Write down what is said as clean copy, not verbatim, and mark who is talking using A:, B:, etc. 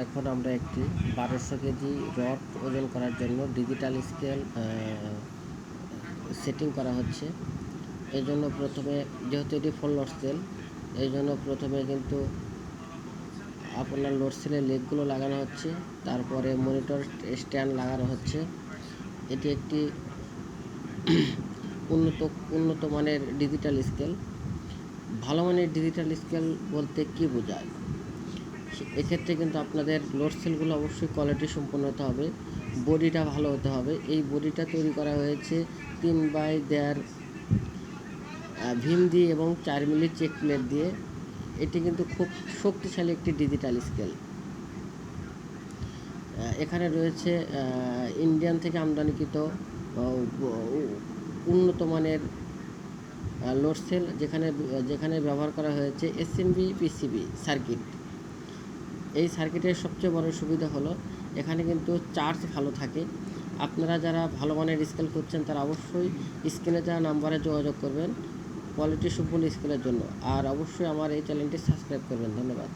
A: এখন আমরা একটি 1200 কেজি রড ওজন করার জন্য ডিজিটাল স্কেল সেটিং করা হচ্ছে। এই জন্য প্রথমে, যেহেতু এটি ফুল লোড সেল, এই জন্য প্রথমে কিন্তু আপনার লোড সেলের লেগগুলো লাগানো হচ্ছে, তারপরে মনিটর স্ট্যান্ড লাগানো হচ্ছে। এটি একটি উন্নত মানের ডিজিটাল স্কেল। ভালো মানের ডিজিটাল স্কেল বলতে কী বোঝায়? এক্ষেত্রে কিন্তু আপনাদের লোড সেলগুলো অবশ্যই কোয়ালিটি সম্পন্ন হতে হবে, বডিটা ভালো হতে হবে। এই বডিটা তৈরি করা হয়েছে 3x1.5 ভীম দিয়ে এবং 4 মিলি চেক প্লেট দিয়ে। এটি কিন্তু খুব শক্তিশালী একটি ডিজিটাল স্কেল। এখানে রয়েছে ইন্ডিয়ান থেকে আমদানিকৃত উন্নত মানের লোড সেল, যেখানে ব্যবহার করা হয়েছে এসএমবি পিসিবি সার্কিট। এই সার্কিটের সবচেয়ে বড় সুবিধা হলো এখানে কিন্তু চার্জ ভালো থাকে। আপনারা যারা ভালো মানের স্কেল করছেন তারা অবশ্যই স্ক্রিনে দেওয়া নাম্বারে যোগাযোগ করবেন কোয়ালিটি সম্পূর্ণ স্কেলের জন্য। আর অবশ্যই আমার এই চ্যানেলটি সাবস্ক্রাইব করবেন। ধন্যবাদ।